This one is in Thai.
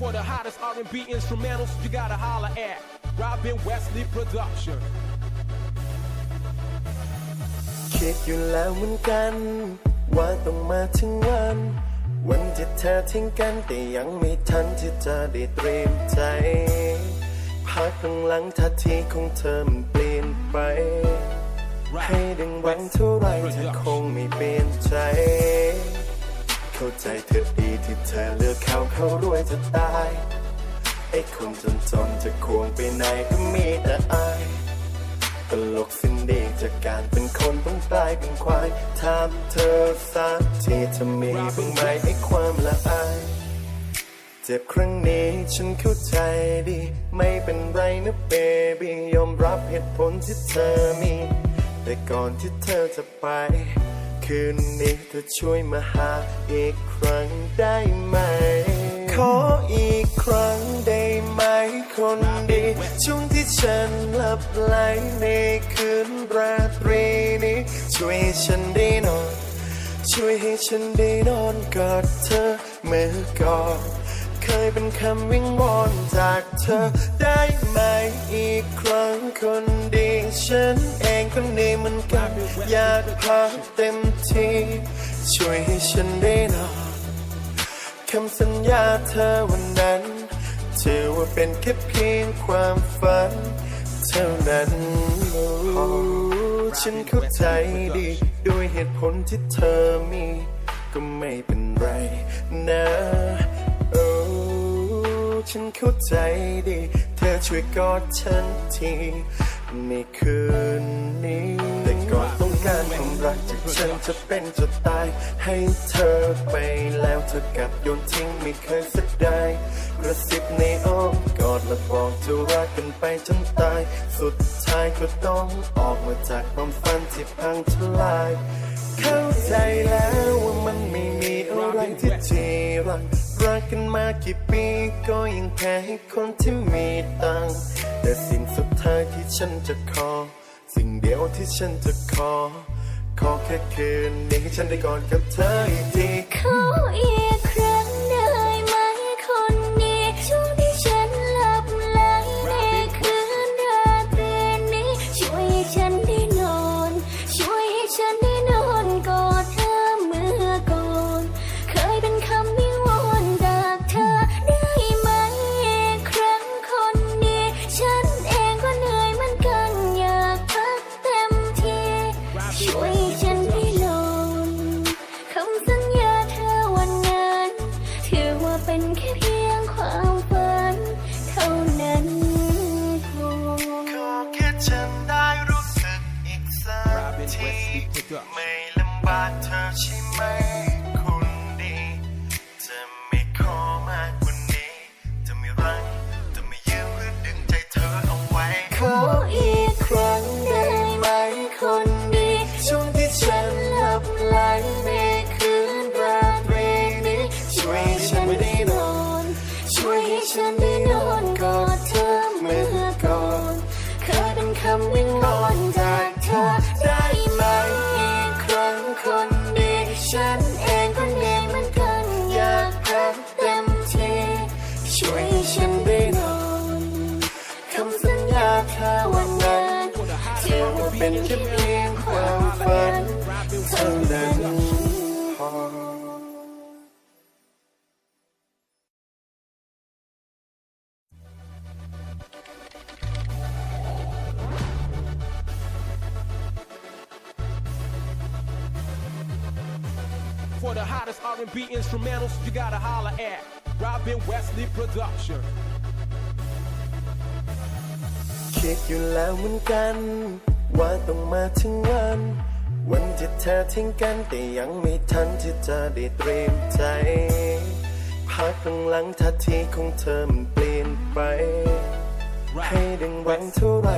For the hottest R&B instrumentals, you gotta holler at Robin Wesley Production คิดอยู่แล้วเหมือนกันว่าต้องมาถึงวันที่เธอทิ้งกันแต่ยังไม่ทันที่จะได้เตรียมใจพักข้างหลังท่าทีของเธอมันเปลี่ยนไปให้ดังหวังเท่าไรเธอคงไม่เปลี่ยนใจเข้าใจเธอดีที่เธอเลือกเขารวยจะตายไอ้คนจนจะควงไปไหนก็มีแต่อายตลกสิ้นดีจากการเป็นคนต้องกลายเป็นควายถามเธอสักทีจะมีบ้างไหมไอ้ความละอายเจ็บครั้งนี้ฉันเข้าใจดีไม่เป็นไรนะเบบี้ยอมรับเหตุผลที่เธอมีแต่ก่อนที่เธอจะไปคืนนี้เธอช่วยมาหาอีกครั้งได้ไหมขออีกครั้งได้ไหมคนดีช่วงที่ฉันหลับไหลในคืนราตรีนี้ช่วยให้ฉันได้นอนช่วยให้ฉันได้นอนกอดเธอเมื่อก่อนเคยเป็นคำวิงวอนจากเธอได้ไหมอีกครั้งคนดีฉันเองคนนี้มันกันอยากพักเต็มที่ช่วยให้ฉันได้นอนคำสัญญาเธอวันนั้นถือว่าเป็นแค่เพียงความฝันเท่านั้นฉันเข้าใจดีด้วยเหตุผลที่เธอมีก็ไม่เป็นไรนะฉันเข้าใจดีเธอช่วยกอดฉันทีในคืนนี้แต่ก่อนต้องการความรักจากฉันจะเป็นจะตายให้เธอไปแล้วเธอกลับโยนทิ้งไม่เคยเสียดายกระซิบในอ้อมกอดและบอกจะรักกันไปจนตายสุดท้ายก็ต้องออกมาจากความฝันที่พังทลายเข้าใจแล้วว่ามันไม่มีอะไรที่จีรักกันมากี่ปีก็ยังแพ้ให้คนที่มีตังค์แต่สิ่งสุดท้ายที่ฉันจะขอสิ่งเดียวที่ฉันจะขอแค่คืนนี้ให้ฉันได้กอดกับเธออีกทีขออีกครั้งได้ไหมคนดีช่วงที่ฉันหลับไหลในคืนราตรีนี้ช่วยให้ฉันได้นอนช่วยให้ฉันได้นอนกอดเธอเมื่อก่อนเคยเป็นคำวิงวอนจากเธอได้ไหมอีกครั้งคนดีฉันเองก็เหนื่อยเหมือนกันอยากพักเต็มที่ช่วยให้ฉันได้นอนคำสัญญาเธอวันนั้นถือว่าเป็นแค่เพียงความฝันเท่านั้นขอแค่ฉันได้รู้สึกอีกสักทีไม่ลำบากเธอใช่ไหมคนดีจะไม่ขอมากกว่านี้จะไม่รักจะไม่ยื้อหรือดึงใจเธอเอาไว้ขออีกครั้งได้ไหมคนดีช่วงที่ฉันหลับไหลในคืนราตรีนี้ช่วยให้ฉันได้นอนช่วยให้ฉันได้นอนกอดเธอเมื่อก่อนเคยเป็นคำวิงวอนจากเธอได้ไหมอีกครั้งคนดีฉันเองก็เหนื่อยเหมือนกันอยากพักเต็มที่ช่วยให้ฉันได้นอนคำสัญญาเธอวันนั้นถือว่าเป็นแค่เพียงความฝันเท่านั้นพอFor the hottest R&B instrumentals, you gotta holler at Robin Wesley Production คิดอยู่แล้วเหมือนกันว่าต้องมาถึงวันที่เธอทิ้งกันแต่ยังไม่ทันที่จะได้เตรียมใจพักข้างหลังท่าทีของเธอมันเปลี่ยนไปให้ดังหวังเท่าไร